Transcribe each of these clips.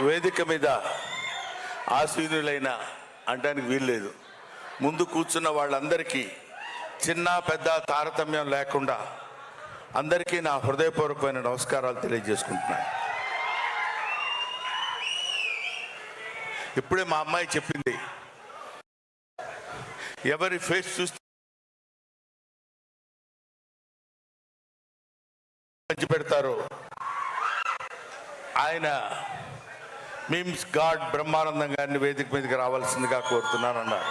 వేదిక మీద ఆసీనులైన అంటానికి వీల్లేదు. ముందు కూర్చున్న వాళ్ళందరికీ చిన్న పెద్ద తారతమ్యం లేకుండా అందరికీ నా హృదయపూర్వకమైన నమస్కారాలు తెలియజేసుకుంటున్నాను. ఇప్పుడే మా అమ్మాయి చెప్పింది, ఎవరి ఫేస్ చూస్తే పంచి పెడతారో ఆయన మీమ్స్ గాడ్ బ్రహ్మానందం గారిని వేదిక మీదకి రావాల్సిందిగా కోరుతున్నానన్నారు.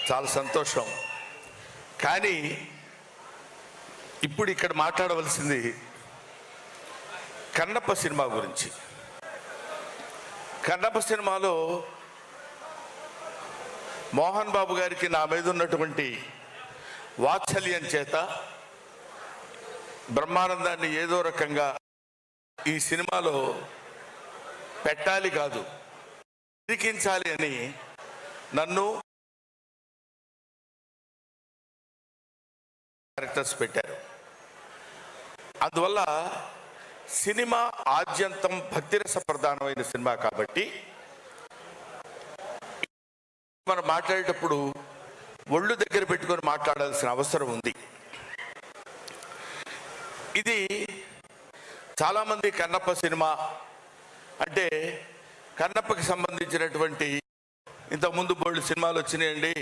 చాలా సంతోషం. కానీ ఇప్పుడు ఇక్కడ మాట్లాడవలసింది కన్నప్ప సినిమా గురించి. కన్నప్ప సినిమాలో మోహన్ బాబు గారికి నా మీద ఉన్నటువంటి వాత్సల్యం చేత బ్రహ్మానందాన్ని ఏదో రకంగా ఈ సినిమాలో పెట్టాలి కాదు, ఇరికించాలి అని నన్ను క్యారెక్టర్స్ పెట్టారు. అందువల్ల సినిమా ఆద్యంతం భక్తిరస ప్రధానమైన సినిమా కాబట్టి మనం మాట్లాడేటప్పుడు ఒళ్ళు దగ్గర పెట్టుకొని మాట్లాడాల్సిన అవసరం ఉంది. ఇది చాలామంది కన్నప్ప సినిమా అంటే కన్నప్పకి సంబంధించినటువంటి ఇంతకుముందు బోల్డ్ సినిమాలు వచ్చినాయండి,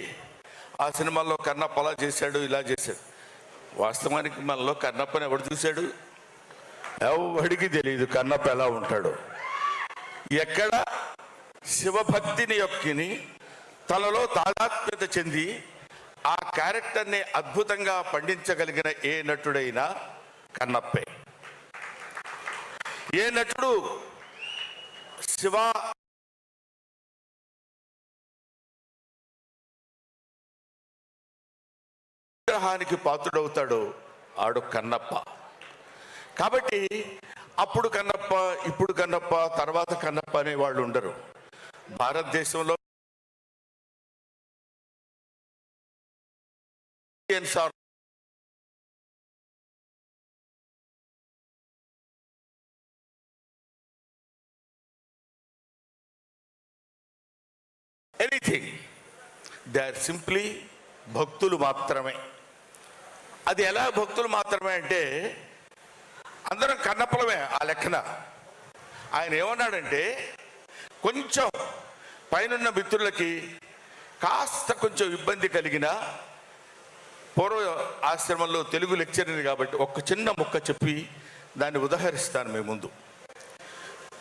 ఆ సినిమాల్లో కన్నప్ప అలా చేశాడు ఇలా చేశాడు. వాస్తవానికి మనలో కన్నప్పని ఎవడు చూశాడు? ఎవడికి తెలియదు కన్నప్ప ఎలా ఉంటాడు. ఎక్కడ శివభక్తిని యొక్కిని తనలో తాదాత్మ్యత చెంది ఆ క్యారెక్టర్ని అద్భుతంగా పండించగలిగిన ఏ నటుడైనా కన్నప్పే. ఏ నటుడు శివ విగ్రహానికి పాత్రుడవుతాడో ఆడు కన్నప్ప. కాబట్టి అప్పుడు కన్నప్ప, ఇప్పుడు కన్నప్ప, తర్వాత కన్నప్ప అనే వాళ్ళు ఉండరు. భారతదేశంలో ఎనీథింగ్, దే ఆర్ సింప్లీ భక్తులు మాత్రమే. అది ఎలా భక్తులు మాత్రమే అంటే అందరం కన్నప్పలమే ఆ లెక్కన. ఆయన ఏమన్నాడంటే, కొంచెం పైనున్న మిత్రులకి కాస్త కొంచెం ఇబ్బంది కలిగిన పూర్వ ఆశ్రమంలో తెలుగు లెక్చరర్ కాబట్టి ఒక చిన్న ముక్క చెప్పి దాన్ని ఉదహరిస్తాను మీ ముందు.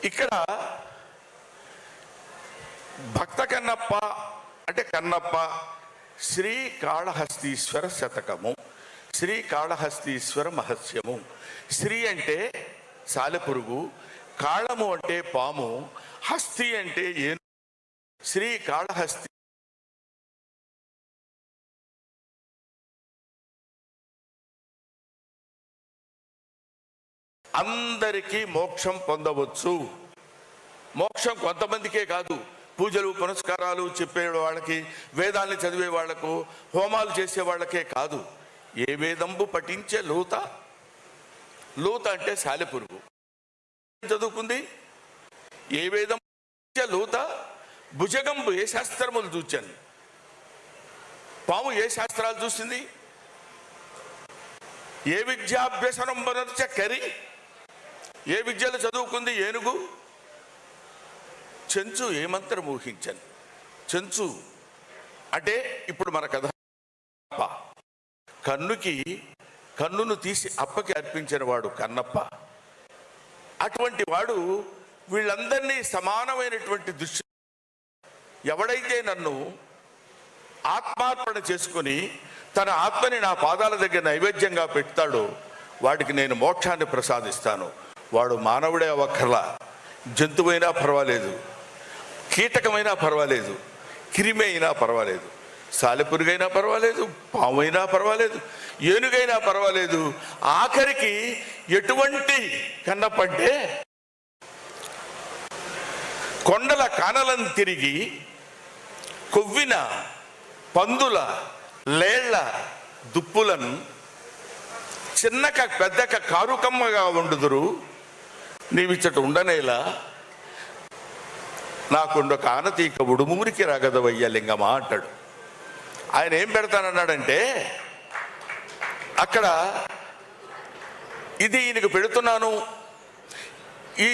ఇక్కడ భక్త కన్నప్ప అంటే కన్నప్ప శ్రీకాళహస్తీశ్వర శతకము, శ్రీకాళహస్తీశ్వర మహత్యము. శ్రీ అంటే సాలెపురుగు, కాళము అంటే పాము, హస్తి అంటే ఏను. శ్రీకాళహస్తి అందరికీ మోక్షం పొందవచ్చు. మోక్షం కొంతమందికే కాదు, పూజలు పునస్కారాలు చెప్పే వాళ్ళకి, వేదాన్ని చదివే వాళ్లకు, హోమాలు చేసే వాళ్ళకే కాదు. ఏ వేదంబు పఠించే లూత, లూత అంటే సాలెపురుగు చదువుకుంది. ఏ వేదం లూత భుజగంబు ఏ శాస్త్రములు చూచాను. పాము ఏ శాస్త్రాలు చూసింది? ఏ విద్యాభ్యసనం బనర్చ కరి, ఏ విద్యలు చదువుకుంది ఏనుగు. చెంచు ఏ మంత్రం ఊహించాను. చెంచు అంటే ఇప్పుడు మన కథ కన్నును తీసి అప్పకి అర్పించిన వాడు కన్నప్ప. అటువంటి వాడు వీళ్ళందరినీ సమానమైనటువంటి దృష్టి. ఎవడైతే నన్ను ఆత్మార్పణ చేసుకొని తన ఆత్మని నా పాదాల దగ్గర నైవేద్యంగా పెడతాడో వాడికి నేను మోక్షాన్ని ప్రసాదిస్తాను. వాడు మానవుడే అవ్వక్కర్లా, జంతువైనా పర్వాలేదు, కీటకమైనా పర్వాలేదు, క్రిమి అయినా పర్వాలేదు, సాలెపురుగైనా పర్వాలేదు, పామైనా పర్వాలేదు, ఏనుగైనా పర్వాలేదు. ఆఖరికి ఎటువంటి కన్నప్పంటే కొండల కానలను తిరిగి కొవ్విన పందుల లేళ్ల దుప్పులను చిన్నక పెద్దక కారుకమ్మగా వండుదురు నీవిచ్చట ఉండనేలా నాకుండొక ఆనతీక ఉడుమూరికి రాగదవయ్య లింగమా అంటాడు. ఆయన ఏం పెడతానన్నాడంటే, అక్కడ ఇది ఈయనకు పెడుతున్నాను, ఈ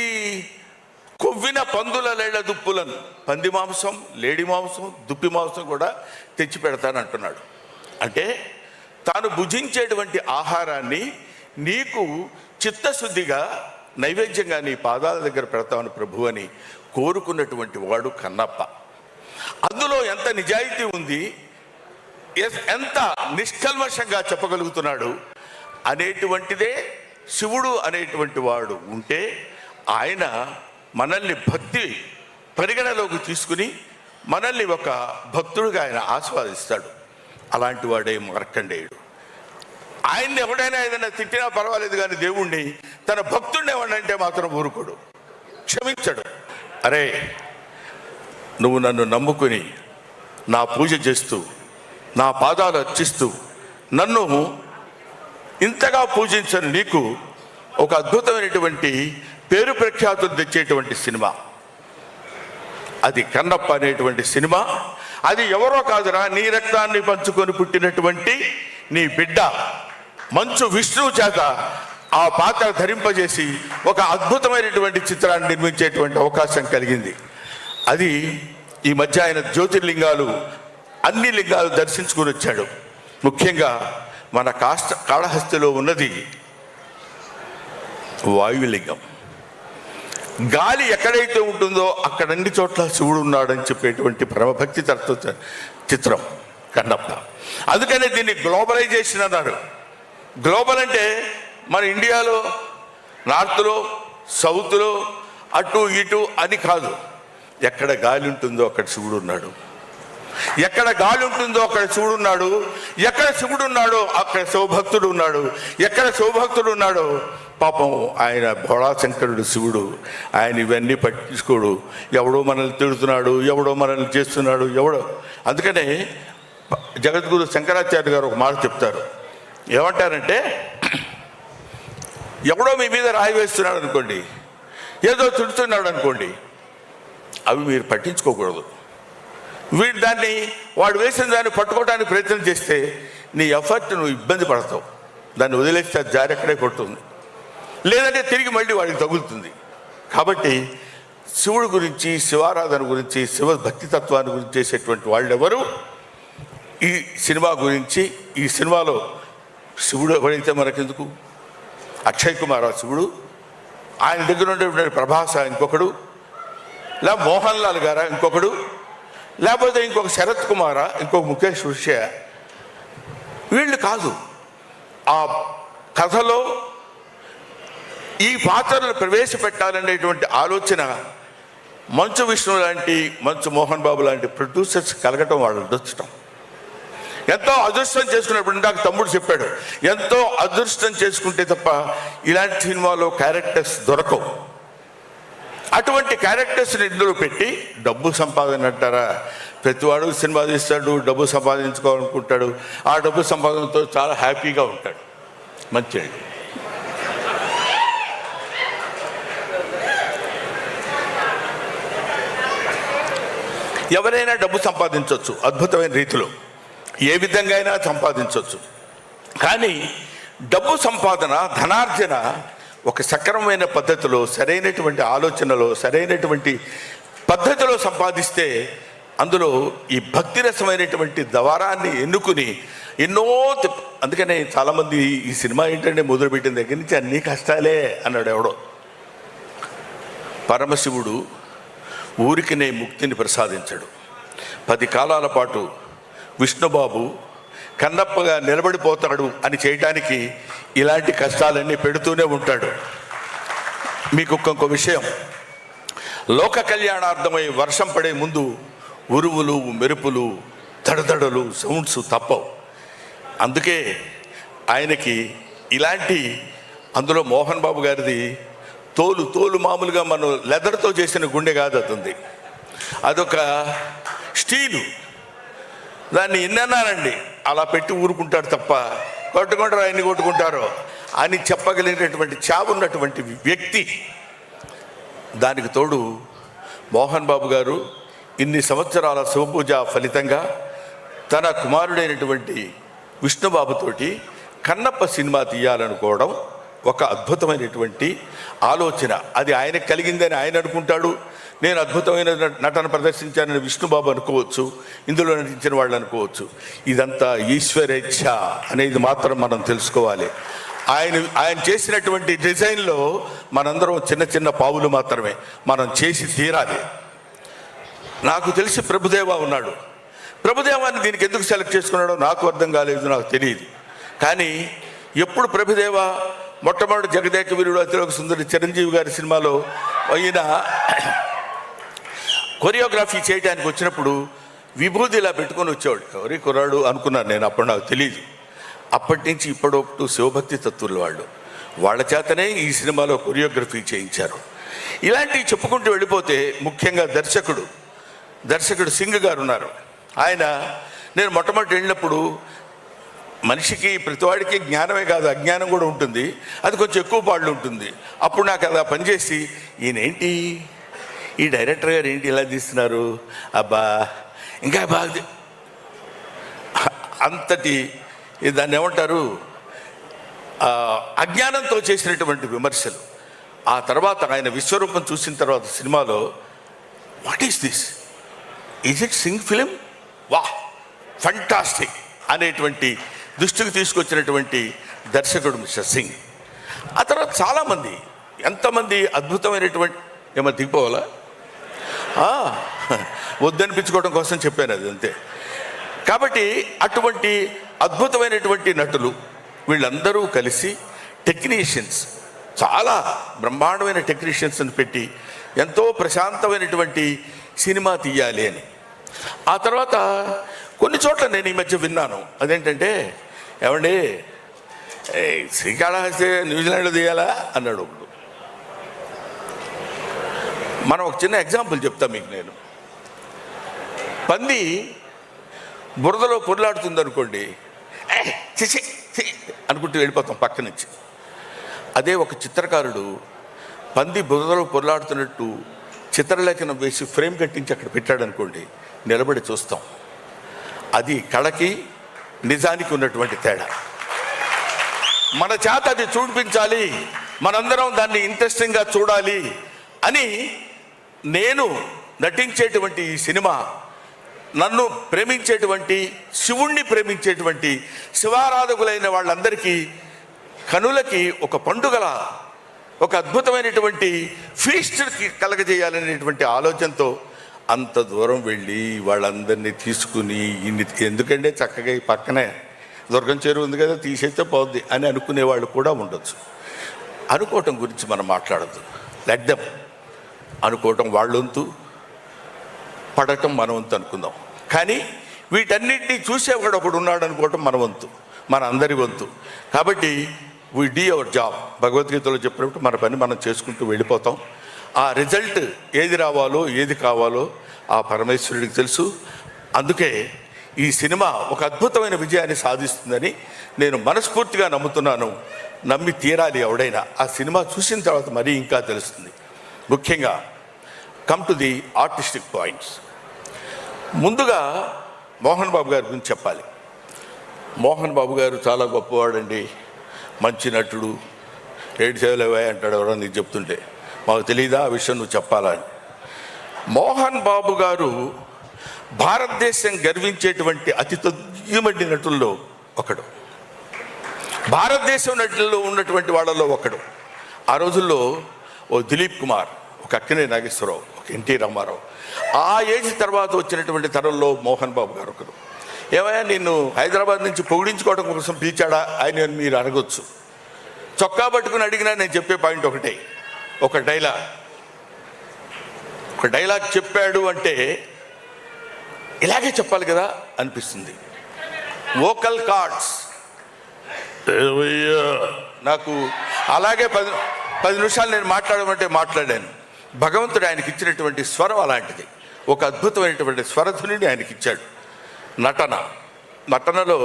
కొవ్విన పందుల లేళ్ల దుప్పులను, పంది మాంసం, లేడి మాంసం, దుప్పి మాంసం కూడా తెచ్చి పెడతానంటున్నాడు. అంటే తాను భుజించేటువంటి ఆహారాన్ని నీకు చిత్తశుద్ధిగా నైవేద్యంగా నీ పాదాల దగ్గర పెడతామని ప్రభు అని కోరుకున్నటువంటి వాడు కన్నప్ప. అందులో ఎంత నిజాయితీ ఉంది, ఎంత నిష్కల్మషంగా చెప్పగలుగుతున్నాడు అనేటువంటిదే శివుడు అనేటువంటి వాడు ఉంటే ఆయన మనల్ని భక్తి పరిగణలోకి తీసుకుని మనల్ని ఒక భక్తుడిగా ఆయన ఆస్వాదిస్తాడు. అలాంటి వాడే మార్కండేయుడు. ఆయన్ని ఎవడైనా ఏదైనా తిట్టినా పర్వాలేదు, కానీ దేవుణ్ణి తన భక్తుడిని ఎవడంటే మాత్రం ఊరుకోడు, క్షమించడు. అరే, నువ్వు నన్ను నమ్ముకుని నా పూజ చేస్తూ నా పాదాలు అర్చిస్తూ నన్ను ఇంతగా పూజించని నీకు ఒక అద్భుతమైనటువంటి పేరు ప్రఖ్యాతులు తెచ్చేటువంటి సినిమా అది కన్నప్ప అనేటువంటి సినిమా. అది ఎవరో కాదురా, నీ రక్తాన్ని పంచుకొని పుట్టినటువంటి నీ బిడ్డ మంచు విష్ణువు చేత ఆ పాత్ర ధరింపజేసి ఒక అద్భుతమైనటువంటి చిత్రాన్ని నిర్మించేటువంటి అవకాశం కలిగింది. అది ఈ మధ్య ఆయన జ్యోతిర్లింగాలు అన్ని లింగాలు దర్శించుకుని వచ్చాడు. ముఖ్యంగా మన కాళహస్తిలో ఉన్నది వాయులింగం. గాలి ఎక్కడైతే ఉంటుందో అక్కడ అన్ని చోట్ల శివుడు ఉన్నాడని చెప్పేటువంటి పరమభక్తి తత్వ చిత్రం కన్నప్ప. అందుకనే దీన్ని గ్లోబలైజేషన్ అన్నారు. గ్లోబల్ అంటే మన ఇండియాలో నార్త్లో సౌత్లో అటు ఇటు అని కాదు. ఎక్కడ గాలి ఉంటుందో అక్కడ శివుడు ఉన్నాడు, ఎక్కడ గాలి ఉంటుందో అక్కడ శివుడు ఉన్నాడు, ఎక్కడ శివుడు ఉన్నాడో అక్కడ శివభక్తుడు ఉన్నాడు, ఎక్కడ శివభక్తుడు ఉన్నాడో పాపం ఆయన భోళాశంకరుడు శివుడు. ఆయన ఇవన్నీ పట్టించుకోడు. ఎవడో మనల్ని తిడుతున్నాడు, ఎవడో మనల్ని చేస్తున్నాడు, ఎవడో. అందుకనే జగద్గురు శంకరాచార్య గారు ఒక మాట చెప్తారు. ఏమంటారంటే, ఎవడో మీ మీద రాయి వేస్తున్నాడు అనుకోండి, ఏదో తిడుతున్నాడు అనుకోండి, అవి మీరు పట్టించుకోకూడదు. వాడు వేసిన దాన్ని పట్టుకోవడానికి ప్రయత్నం చేస్తే నీ ఎఫర్ట్ నువ్వు ఇబ్బంది పడతావు. దాన్ని వదిలేస్తే అది జారి అక్కడే కొడుతుంది, లేదంటే తిరిగి మళ్ళీ వాడికి తగులుతుంది. కాబట్టి శివుడి గురించి, శివారాధన గురించి, శివ భక్తితత్వాన్ని గురించి చేసేటువంటి వాళ్ళు ఎవరు ఈ సినిమా గురించి, ఈ సినిమాలో శివుడు ఎవరైతే మనకెందుకు, అక్షయ్ కుమార్ శివుడు, ఆయన దగ్గర ఉండేటువంటి ప్రభాస ఇంకొకడు, లేదా మోహన్ లాల్ గారా ఇంకొకడు, లేకపోతే ఇంకొక శరత్ కుమారా, ఇంకొక ముఖేష్ ఋషి, వీళ్ళు కాదు. ఆ కథలో ఈ పాత్రలు ప్రవేశపెట్టాలనేటువంటి ఆలోచన మంచు విష్ణు లాంటి, మంచు మోహన్ బాబు లాంటి ప్రొడ్యూసర్స్ కలగటం, వాళ్ళు అదృష్టం. ఎంతో అదృష్టం చేసుకున్నప్పుడు నాకు తమ్ముడు చెప్పాడు, ఎంతో అదృష్టం చేసుకుంటే తప్ప ఇలాంటి సినిమాలో క్యారెక్టర్స్ దొరకవు. అటువంటి క్యారెక్టర్స్ని ఇందులో పెట్టి డబ్బు సంపాదన అంటారా, ప్రతివాడు సినిమా తీస్తాడు, డబ్బు సంపాదించుకోవాలనుకుంటాడు, ఆ డబ్బు సంపాదనతో చాలా హ్యాపీగా ఉంటాడు. మంచిది. ఎవరైనా డబ్బు సంపాదించవచ్చు అద్భుతమైన రీతిలో, ఏ విధంగా అయినా సంపాదించవచ్చు. కానీ డబ్బు సంపాదన, ధనార్జన ఒక సక్రమమైన పద్ధతిలో, సరైనటువంటి ఆలోచనలో, సరైనటువంటి పద్ధతిలో సంపాదిస్తే అందులో ఈ భక్తి రసమైనటువంటి ద్వారాన్ని ఎన్నుకుని ఎన్నో అందుకనే చాలామంది ఈ సినిమా ఏంటంటే మొదలుపెట్టిన దగ్గర నుంచి అన్నీ కష్టాలే అన్నాడు ఎవడో. పరమశివుడు ఊరికినే ముక్తిని ప్రసాదించాడు. 10 కాలాల పాటు విష్ణుబాబు కన్నప్పగా నిలబడిపోతాడు అని చేయటానికి ఇలాంటి కష్టాలన్నీ పెడుతూనే ఉంటాడు. మీకు ఇంకొక విషయం, లోక కళ్యాణార్థమై వర్షం పడే ముందు ఉరువులు, మెరుపులు, దడదడలు, సౌండ్స్ తప్పవు. అందుకే ఆయనకి ఇలాంటి, అందులో మోహన్ బాబు గారిది తోలు మామూలుగా మనం లెదర్తో చేసిన గుండె కాదు, అతుంది అదొక స్టీలు. దాన్ని ఎన్నన్నానండి అలా పెట్టి ఊరుకుంటాడు తప్ప, కొట్టుకుంటారు ఆయన్ని కొట్టుకుంటారో అని చెప్పగలిగినటువంటి చావున్నటువంటి వ్యక్తి. దానికి తోడు మోహన్ బాబు గారు ఇన్ని సంవత్సరాల శివపూజ ఫలితంగా తన కుమారుడైనటువంటి విష్ణుబాబుతోటి కన్నప్ప సినిమా తీయాలనుకోవడం ఒక అద్భుతమైనటువంటి ఆలోచన. అది ఆయనకు కలిగిందని ఆయన అనుకుంటాడు, నేను అద్భుతమైన నటన ప్రదర్శించానని విష్ణుబాబు అనుకోవచ్చు, ఇందులో నటించిన వాళ్ళు అనుకోవచ్చు. ఇదంతా ఈశ్వరేచ్ఛ అనేది మాత్రం మనం తెలుసుకోవాలి. ఆయన చేసినటువంటి డిజైన్లో మనందరం చిన్న చిన్న పావులు మాత్రమే, మనం చేసి తీరాలి. నాకు తెలిసి ప్రభుదేవా ఉన్నాడు. ప్రభుదేవాన్ని దీనికి ఎందుకు సెలెక్ట్ చేసుకున్నాడో నాకు అర్థం కాలేదు, నాకు తెలియదు. కానీ ఎప్పుడు ప్రభుదేవా మొట్టమొదటి జగదేక వీరుడు అతిలోక సుందరి చిరంజీవి గారి సినిమాలో అయిన కొరియోగ్రఫీ చేయడానికి వచ్చినప్పుడు విభూది ఇలా పెట్టుకొని వచ్చేవాడు. ఎవరి కుర్రాడు అనుకున్నాను నేను, అప్పుడు నాకు తెలియదు. అప్పటి నుంచి ఇప్పటివరకు శివభక్తి తత్తులు వాళ్ళ చేతనే ఈ సినిమాలో కొరియోగ్రఫీ చేయించారు. ఇలాంటివి చెప్పుకుంటూ వెళ్ళిపోతే ముఖ్యంగా దర్శకుడు సింగ్ గారు ఉన్నారు. ఆయన నేను మొట్టమొదటి వెళ్ళినప్పుడు మనిషికి ప్రతివాడికి జ్ఞానమే కాదు అజ్ఞానం కూడా ఉంటుంది, అది కొంచెం ఎక్కువ పాళ్ళు ఉంటుంది. అప్పుడు నాకు అలా పనిచేసి ఈయనేంటి ఈ డైరెక్టర్ గారు ఏంటి ఇలా తీస్తున్నారు, అబ్బా ఇంకా బాగా అంతటి దాన్ని ఏమంటారు అజ్ఞానంతో చేసినటువంటి విమర్శలు. ఆ తర్వాత ఆయన విశ్వరూపం చూసిన తర్వాత సినిమాలో what is this, is it Singh film, వా ఫంటాస్టిక్ అనేటువంటి దృష్టికి తీసుకొచ్చినటువంటి దర్శకుడు మిస్టర్ సింగ్. ఆ తర్వాత చాలామంది ఎంతమంది అద్భుతమైనటువంటి ఏమో దిగిపోవాలా వద్దనిపించుకోవడం కోసం చెప్పాను అది అంతే. కాబట్టి అటువంటి అద్భుతమైనటువంటి నటులు వీళ్ళందరూ కలిసి టెక్నీషియన్స్, చాలా బ్రహ్మాండమైన టెక్నీషియన్స్ని పెట్టి ఎంతో ప్రశాంతమైనటువంటి సినిమా తీయాలి అని. ఆ తర్వాత కొన్ని చోట్ల నేను ఈ మధ్య విన్నాను, అదేంటంటే ఏమండి శ్రీకాళహస్తి న్యూజిలాండ్లో తీయాలా అన్నాడు ఒకడు. మనం ఒక చిన్న ఎగ్జాంపుల్ చెప్తాం మీకు. నేను పంది బురదలో పొర్లాడుతుంది అనుకోండి, చిచి అనుకుంటూ వెళ్ళిపోతాం పక్క నుంచి. అదే ఒక చిత్రకారుడు పంది బురదలో పొర్లాడుతున్నట్టు చిత్రలేఖనం వేసి ఫ్రేమ్ కట్టించి అక్కడ పెట్టాడు అనుకోండి, నిలబడి చూస్తాం. అది కళకి నిజానికి ఉన్నటువంటి తేడా. మన చేత అది చూపించాలి, మనందరం దాన్ని ఇంట్రెస్టింగ్గా చూడాలి అని నేను నటించేటువంటి ఈ సినిమా నన్ను ప్రేమించేటువంటి శివుణ్ణి ప్రేమించేటువంటి శివారాధకులైన వాళ్ళందరికీ కనులకి ఒక పండుగల ఒక అద్భుతమైనటువంటి ఫీస్ట్ కలగజేయాలనేటువంటి ఆలోచనతో అంత దూరం వెళ్ళి వాళ్ళందరినీ తీసుకుని ఎందుకంటే చక్కగా ఈ పక్కనే దుర్గం చెరువు ఉంది కదా తీసేస్తే పోద్ది అని అనుకునే వాళ్ళు కూడా ఉండొచ్చు. అనుకోవటం గురించి మనం మాట్లాడద్దు, లెట్ దెమ్ అనుకోవటం వాళ్ళ వంతు, పడటం మన వంతు అనుకుందాం. కానీ వీటన్నిటినీ చూసేవాడు ఒకడు ఉన్నాడు అనుకోవటం మన వంతు, మన అందరి వంతు. కాబట్టి వీ డూ అవర్ జాబ్. భగవద్గీతలో చెప్పినప్పుడు మన పని మనం చేసుకుంటూ వెళ్ళిపోతాం. ఆ రిజల్ట్ ఏది రావాలో ఏది కావాలో ఆ పరమేశ్వరుడికి తెలుసు. అందుకే ఈ సినిమా ఒక అద్భుతమైన విజయాన్ని సాధిస్తుందని నేను మనస్ఫూర్తిగా నమ్ముతున్నాను. నమ్మి తీరాలి ఎవడైనా. ఆ సినిమా చూసిన తర్వాత మరీ ఇంకా తెలుస్తుంది. ముఖ్యంగా come to the artistic points. ముందుగా మోహన్ బాబు గారి గురించి చెప్పాలి. మోహన్ బాబు గారు చాలా గొప్పవాడండి, మంచి నటుడు. రేడు సేవలేవా అంటాడు ఎవరో నీకు చెప్తుంటే, మాకు తెలియదా ఆ విషయం నువ్వు చెప్పాలా అని. మోహన్ బాబు గారు భారతదేశం గర్వించేటువంటి అతి తొమ్మిది నటుల్లో ఒకడు, భారతదేశం నటుల్లో ఉన్నటువంటి వాళ్ళలో ఒకడు. ఆ రోజుల్లో ఓ దిలీప్ కుమార్, ఒక అక్కినే నాగేశ్వరరావు, ఒక ఎన్టీ రామారావు, ఆ ఏజ్ తర్వాత వచ్చినటువంటి తరంలో మోహన్ బాబు గారు ఒకరు. ఏమయ్యా నిన్ను హైదరాబాద్ నుంచి పొగిడించుకోవడం కోసం పిలిచాడా ఆయన మీరు అడగొచ్చు. చొక్కా పట్టుకుని అడిగినా నేను చెప్పే పాయింట్ ఒకటే, ఒక డైలాగ్ చెప్పాడు అంటే ఇలాగే చెప్పాలి కదా అనిపిస్తుంది. వోకల్ కార్డ్స్ నాకు అలాగే 10 నిమిషాలు నేను మాట్లాడమంటే మాట్లాడాను. భగవంతుడు ఆయనకి ఇచ్చినటువంటి స్వరం అలాంటిది, ఒక అద్భుతమైనటువంటి స్వరధునిని ఆయనకి ఇచ్చాడు. నటనలో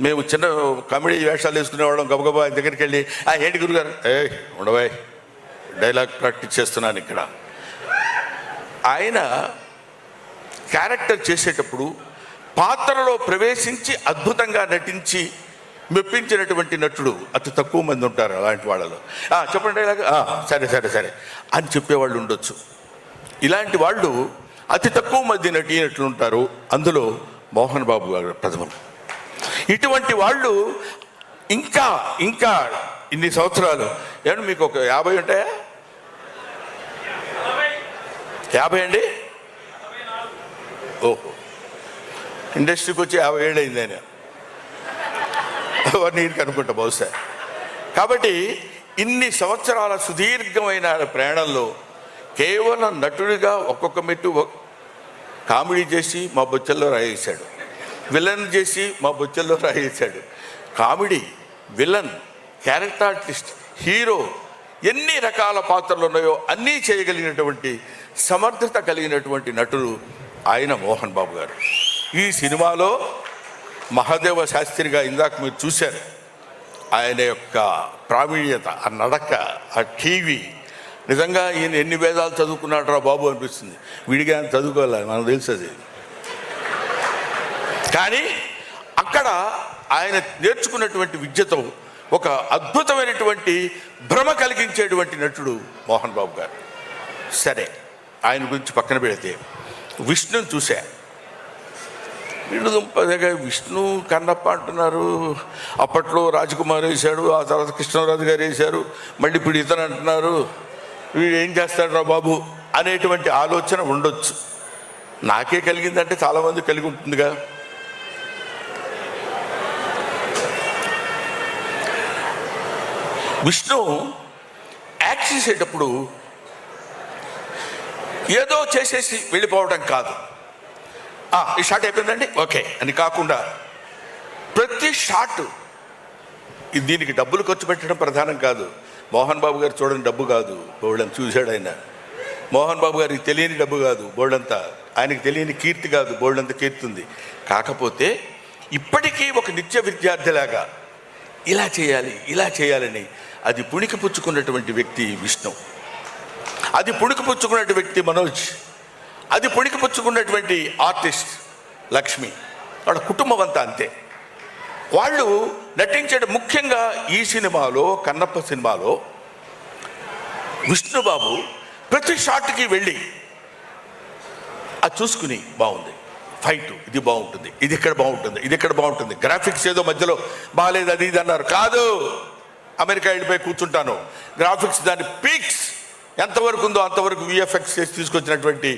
మేము చిన్న కామెడీ వేషాలు వేసుకునేవాళ్ళం. గబగబా ఆయన దగ్గరికి వెళ్ళి ఏంటి గురుగారు, ఉండబాయ్ డైలాగ్ ప్రాక్టీస్ చేస్తున్నాను ఇక్కడ, ఆయన క్యారెక్టర్ చేసేటప్పుడు పాత్రలో ప్రవేశించి అద్భుతంగా నటించి మెప్పించినటువంటి నటుడు అతి తక్కువ మంది ఉంటారు అలాంటి వాళ్ళలో. చెప్పండి ఇలాగా, సరే సరే సరే అని చెప్పేవాళ్ళు ఉండొచ్చు. ఇలాంటి వాళ్ళు అతి తక్కువ మంది నటీనట్లు ఉంటారు. అందులో మోహన్ బాబు గారు ప్రథమం. ఇటువంటి వాళ్ళు ఇంకా ఇంకా ఇన్ని సంవత్సరాలు, ఏమన్నా మీకు ఒక 50 ఉంటాయా? 50 అండి? ఓహో, ఇండస్ట్రీకి వచ్చి 50 ఏళ్ళు అయింది ఆయన. నీరు కనుక్కుంటా బహుశా. కాబట్టి ఇన్ని సంవత్సరాల సుదీర్ఘమైన ప్రయాణంలో కేవలం నటుడిగా ఒక్కొక్క మెట్టు కామెడీ చేసి మా బొచ్చల్లో రాయేశాడు, విలన్ చేసి మా బొచ్చల్లో రాయేశాడు. Comedy, villain, character artist, hero, ఎన్ని రకాల పాత్రలు ఉన్నాయో అన్నీ చేయగలిగినటువంటి సమర్థత కలిగినటువంటి నటుడు ఆయన మోహన్ బాబు గారు. ఈ సినిమాలో మహాదేవ శాస్త్రిగా ఇందాక మీరు చూశారు. ఆయన యొక్క ప్రావీణ్యత, ఆ నడక, ఆ టీవీ, నిజంగా ఈయన ఎన్ని వేదాలు చదువుకున్నాడు రా బాబు అనిపిస్తుంది. విడిగా ఆయన చదువుకోవాలి, మనకు తెలుసు అది. కానీ అక్కడ ఆయన నేర్చుకున్నటువంటి విద్యతో ఒక అద్భుతమైనటువంటి భ్రమ కలిగించేటువంటి నటుడు మోహన్ బాబు గారు. సరే, ఆయన గురించి పక్కన పెడితే విష్ణుని చూశా. వీడు విష్ణు కన్నప్ప అంటున్నారు. అప్పట్లో రాజకుమార్ వేశాడు, ఆ తర్వాత కృష్ణరాజు గారు వేశారు, మళ్ళీ ఇప్పుడు ఇతను అంటున్నారు. వీడు ఏం చేస్తాడు రా బాబు అనేటువంటి ఆలోచన ఉండొచ్చు. నాకే కలిగిందంటే చాలామంది కలిగి ఉంటుందిగా. విష్ణు యాక్ట్ చేసేటప్పుడు ఏదో చేసేసి వెళ్ళిపోవడం కాదు, ఈ షాట్ అయిపోయిందండి ఓకే అని కాకుండా ప్రతి షాట్, దీనికి డబ్బులు ఖర్చు పెట్టడం ప్రధానం కాదు. మోహన్ బాబు గారు చూడని డబ్బు కాదు, బోల్డంత చూశాడు ఆయన. మోహన్ బాబు గారికి తెలియని డబ్బు కాదు బోల్డంతా, ఆయనకి తెలియని కీర్తి కాదు బోల్డంత కీర్తి ఉంది. కాకపోతే ఇప్పటికీ ఒక నిత్య విద్యార్థిలాగా ఇలా చేయాలి ఇలా చేయాలని అది పుణికిపుచ్చుకున్నటువంటి వ్యక్తి విష్ణు, అది పుణికిపుచ్చుకున్నటువంటి వ్యక్తి మనోజ్, అది పుణికిపుచ్చుకున్నటువంటి ఆర్టిస్ట్ లక్ష్మి, వాళ్ళ కుటుంబం అంతా అంతే. వాళ్ళు నటించడం ముఖ్యంగా ఈ సినిమాలో, కన్నప్ప సినిమాలో విష్ణుబాబు ప్రతి షాట్కి వెళ్ళి అది చూసుకుని బాగుంది, ఫైట్ ఇది బాగుంటుంది, ఇది ఇక్కడ బాగుంటుంది, ఇది ఇక్కడ బాగుంటుంది, గ్రాఫిక్స్ ఏదో మధ్యలో బాగాలేదు అది ఇది అన్నారు. కాదు, అమెరికా వెళ్ళిపోయి కూర్చుంటాను, గ్రాఫిక్స్ దాని పీక్స్ ఎంతవరకు ఉందో అంతవరకు విఎఫ్ఎక్స్ చేసి తీసుకొచ్చినటువంటి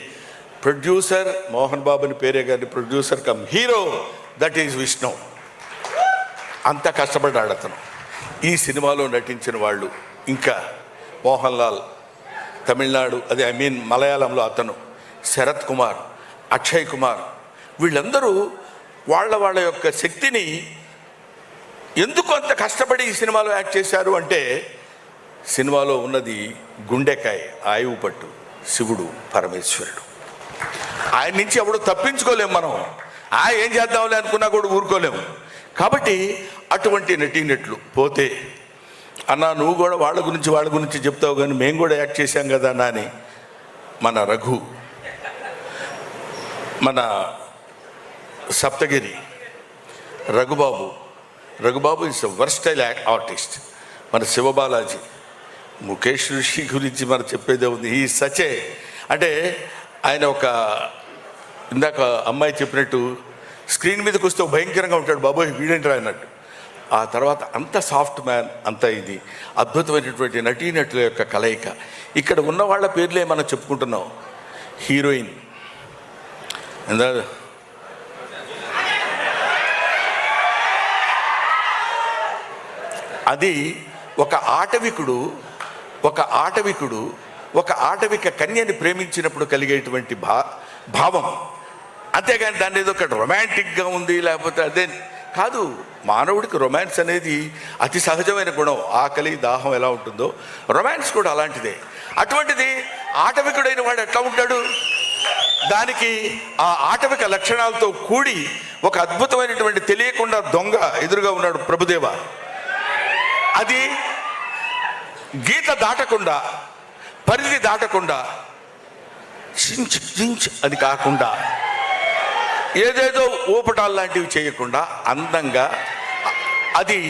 ప్రొడ్యూసర్ మోహన్ బాబుని పేరే కానీ producer come hero, that is Vishnu. అంత కష్టపడ్డాడు అతను. ఈ సినిమాలో నటించిన వాళ్ళు ఇంకా మోహన్ లాల్ తమిళనాడు, అదే మలయాళంలో అతను, శరత్ కుమార్, అక్షయ్ కుమార్, వీళ్ళందరూ వాళ్ళ యొక్క శక్తిని ఎందుకు అంత కష్టపడి ఈ సినిమాలో యాక్ట్ చేశారు అంటే, సినిమాలో ఉన్నది గుండెకాయ, ఆయువు పట్టు, శివుడు పరమేశ్వరుడు. ఆయన నుంచి ఎవడు తప్పించుకోలేము మనం. ఏం చేద్దాంలే అనుకున్నా కూడా ఊరుకోలేము. కాబట్టి అటువంటి నటీనట్లు పోతే, అన్నా నువ్వు కూడా వాళ్ళ గురించి చెప్తావు కానీ మేము కూడా యాక్ట్ చేశాం కదా అన్నా అని మన రఘు, మన Saptagiri Raghubabu is versatile artist. మన శివబాలాజీ, ముఖేష్ ఋషి గురించి మనం చెప్పేదే ఉంది. ఈ సచే అంటే ఆయన ఒక ఇందాక అమ్మాయి చెప్పినట్టు స్క్రీన్ మీదకి వస్తే భయంకరంగా ఉంటాడు, బాబోయ్ వీడేంట్రా అన్నట్టు. ఆ తర్వాత అంత సాఫ్ట్ మ్యాన్, అంత ఇది అద్భుతమైనటువంటి నటీనటుల యొక్క కలయిక. ఇక్కడ ఉన్న వాళ్ళ పేర్లే మనం చెప్పుకుంటున్నాం. హీరోయిన్ అది ఒక ఆటవిక కన్యని ప్రేమించినప్పుడు కలిగేటువంటి భావం, అంతేగాని దాన్ని ఏదో ఒక రొమాంటిక్గా ఉంది లేకపోతే అదే కాదు. మానవుడికి రొమాన్స్ అనేది అతి సహజమైన గుణం. ఆకలి దాహం ఎలా ఉంటుందో రొమాన్స్ కూడా అలాంటిదే. అటువంటిది ఆటవికుడైన వాడు ఎట్లా ఉంటాడు, దానికి ఆ ఆటవిక లక్షణాలతో కూడి ఒక అద్భుతమైనటువంటి తెలియకుండా దొంగ ఎదురుగా ఉన్నాడు ప్రభుదేవ. అది గీత దాటకుండా, పరిధి దాటకుండా చించ్ అని కాకుండా ఏదేదో ఊపటాలు లాంటివి చేయకుండా అందంగా అది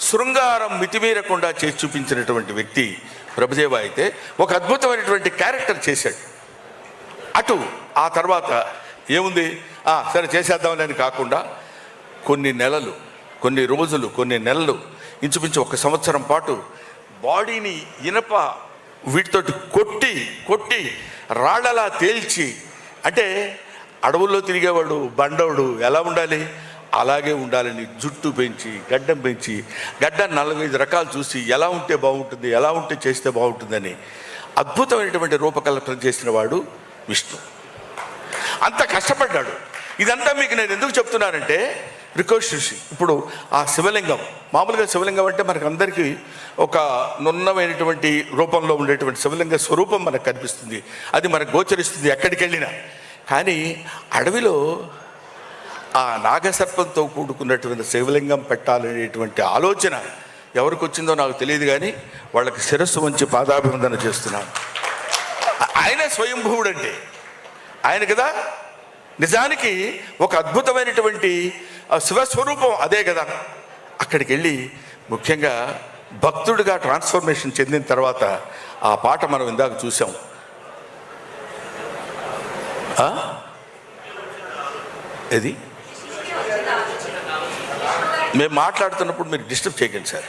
శృంగారం మితిమీరకుండా చేసి చూపించినటువంటి వ్యక్తి ప్రభుదేవ అయితే ఒక అద్భుతమైనటువంటి క్యారెక్టర్ చేశాడు. అటు ఆ తర్వాత ఏముంది సరే చేసేద్దామని కాకుండా కొన్ని నెలలు, కొన్ని రోజులు, కొన్ని నెలలు, ఇంచుమించు 1 సంవత్సరం పాటు బాడీని ఇనప వీటితోటి కొట్టి రాళ్ళలా తేల్చి, అంటే అడవుల్లో తిరిగేవాడు బండవుడు ఎలా ఉండాలి అలాగే ఉండాలని జుట్టు పెంచి గడ్డం పెంచి గడ్డం 45 రకాలు చూసి ఎలా ఉంటే బాగుంటుంది, ఎలా ఉంటే చేస్తే బాగుంటుందని అద్భుతమైనటువంటి రూపకల్పన చేసిన వాడు విష్ణు. అంత కష్టపడ్డాడు. ఇదంతా మీకు నేను ఎందుకు చెప్తున్నానంటే రికోర్షి. ఇప్పుడు ఆ శివలింగం, మామూలుగా శివలింగం అంటే మనకు అందరికీ ఒక నున్నమైనటువంటి రూపంలో ఉండేటువంటి శివలింగ స్వరూపం మనకు కనిపిస్తుంది, అది మనకు గోచరిస్తుంది ఎక్కడికి వెళ్ళినా. కానీ అడవిలో ఆ నాగసర్పంతో కూడుకున్నటువంటి శివలింగం పెట్టాలనేటువంటి ఆలోచన ఎవరికి వచ్చిందో నాకు తెలియదు, కానీ వాళ్ళకి శిరస్సు వంచి పాదాభివందన చేస్తున్నాను. ఆయన స్వయంభువుడు అంటే ఆయన కదా. నిజానికి ఒక అద్భుతమైనటువంటి శివస్వరూపం అదే కదా. అక్కడికి వెళ్ళి ముఖ్యంగా భక్తుడిగా ట్రాన్స్ఫర్మేషన్ చెందిన తర్వాత ఆ పాట మనం ఇందాక చూసాం. ఇది మేము మాట్లాడుతున్నప్పుడు మీరు డిస్టర్బ్ చేయకండి సార్.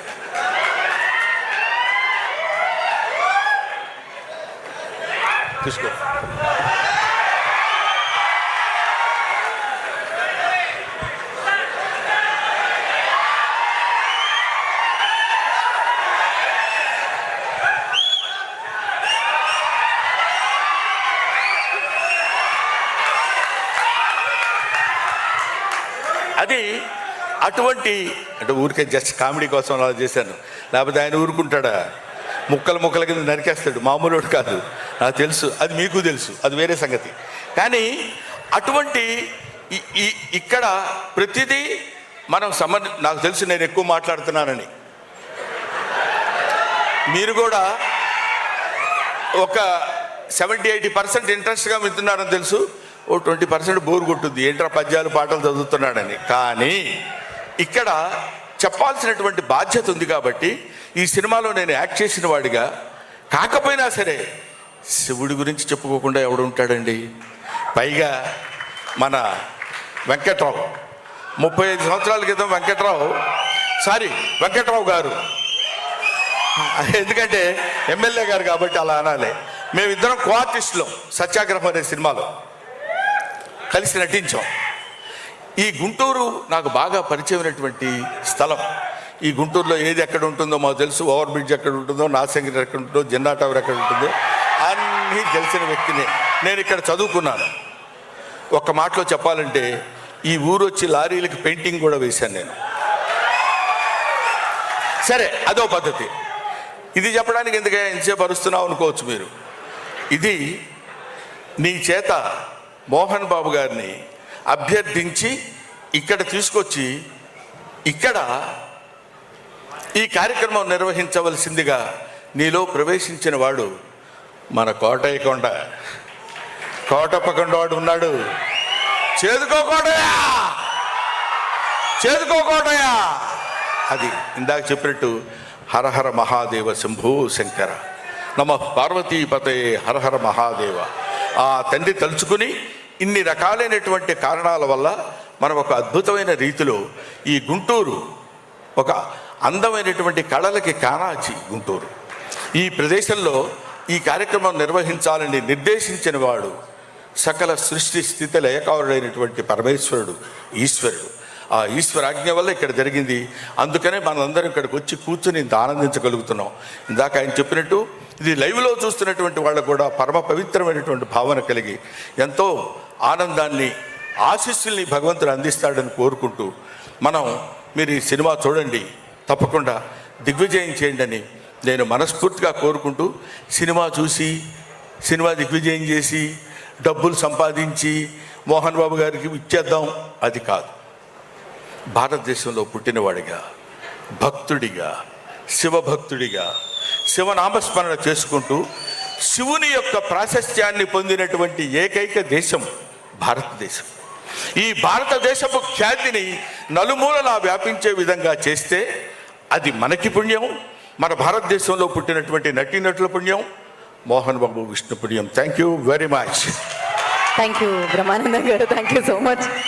తీసుకో. అది అటువంటి అంటే ఊరికే జస్ట్ కామెడీ కోసం అలా చేశాను, లేకపోతే ఆయన ఊరుకుంటాడా? ముక్కల కింద నరికేస్తాడు, మామూలు కాదు. నాకు తెలుసు, అది మీకు తెలుసు, అది వేరే సంగతి. కానీ అటువంటి ఇక్కడ ప్రతిదీ మనం నాకు తెలుసు నేను ఎక్కువ మాట్లాడుతున్నానని. మీరు కూడా ఒక 70-80% ఇంట్రెస్ట్గా వింటున్నారని తెలుసు. 20% బోర్ కొట్టుద్ది, ఏంట్రా పద్యాలు పాటలు చదువుతున్నాడని. కానీ ఇక్కడ చెప్పాల్సినటువంటి బాధ్యత ఉంది కాబట్టి ఈ సినిమాలో నేను యాక్ట్ చేసిన వాడిగా కాకపోయినా సరే శివుడి గురించి చెప్పుకోకుండా ఎవడు ఉంటాడండి? పైగా మన వెంకట్రావు 35 సంవత్సరాల క్రితం వెంకట్రావు గారు, ఎందుకంటే ఎమ్మెల్యే గారు కాబట్టి అలా అనాలి. మేమిద్దరం కో-ఆర్టిస్టులం సత్యాగ్రహం అనే సినిమాలో కలిసి నటించాం. ఈ గుంటూరు నాకు బాగా పరిచయమైనటువంటి స్థలం. ఈ గుంటూరులో ఏది ఎక్కడ ఉంటుందో మాకు తెలుసు, ఓవర్ బ్రిడ్జ్ ఎక్కడ ఉంటుందో, నాసంగిరి ఎక్కడ ఉంటుందో, జిన్నా టవర్ ఎక్కడ ఉంటుందో అన్నీ తెలిసిన వ్యక్తిని. నేను ఇక్కడ చదువుకున్నాను. ఒక్క మాటలో చెప్పాలంటే ఈ ఊరు వచ్చి లారీలకి పెయింటింగ్ కూడా వేశాను నేను. సరే, అదో పద్ధతి. ఇది చెప్పడానికి ఎందుకే ఎంతసేపు అరుస్తున్నావు అనుకోవచ్చు మీరు. ఇది నీ చేత మోహన్ బాబు గారిని అభ్యర్థించి ఇక్కడ తీసుకొచ్చి ఇక్కడ ఈ కార్యక్రమం నిర్వహించవలసిందిగా నీలో ప్రవేశించిన వాడు మన కోటప్పకొండ వాడు ఉన్నాడు. చేదుకోకోటయా అది ఇందాక చెప్పినట్టు హరహర మహాదేవ శంభూ శంకర నమ పార్వతీపతే హరహర మహాదేవ. ఆ తండ్రి తలుచుకుని ఇన్ని రకాలైనటువంటి కారణాల వల్ల మనం ఒక అద్భుతమైన రీతిలో ఈ గుంటూరు ఒక అందమైనటువంటి కళలకి కానాచి గుంటూరు ఈ ప్రదేశంలో ఈ కార్యక్రమం నిర్వహించాలని నిర్దేశించిన వాడు సకల సృష్టి స్థితి లయకారుడైనటువంటి పరమేశ్వరుడు, ఈశ్వరుడు. ఆ ఈశ్వరాజ్ఞ వల్ల ఇక్కడ జరిగింది. అందుకనే మనందరం ఇక్కడికి వచ్చి కూర్చుని ఇంత ఆనందించగలుగుతున్నాం. ఇందాక ఆయన చెప్పినట్టు ఇది లైవ్లో చూస్తున్నటువంటి వాళ్ళకు కూడా పరమ పవిత్రమైనటువంటి భావన కలిగి ఎంతో ఆనందాన్ని, ఆశీస్సుల్ని భగవంతుడు అందిస్తాడని కోరుకుంటూ మీరు ఈ సినిమా చూడండి, తప్పకుండా దిగ్విజయం చేయండి అని నేను మనస్ఫూర్తిగా కోరుకుంటూ, సినిమా చూసి సినిమా దిగ్విజయం చేసి డబ్బులు సంపాదించి మోహన్ బాబు గారికి ఇచ్చేద్దాం అది కాదు. భారతదేశంలో పుట్టినవాడిగా, భక్తుడిగా, శివభక్తుడిగా, శివనామస్మరణ చేసుకుంటూ శివుని యొక్క ప్రాశస్త్యాన్ని పొందినటువంటి ఏకైక దేశం భారతదేశం. ఈ భారతదేశపు ఖ్యాతిని నలుమూలలా వ్యాపించే విధంగా చేస్తే అది మనకి పుణ్యం, మన భారతదేశంలో పుట్టినటువంటి నటీనటుల పుణ్యం, మోహన్ బాబు విష్ణు పుణ్యం. Thank you very much. Thank you Brahmanandam గారు, థ్యాంక్ యూ సో మచ్.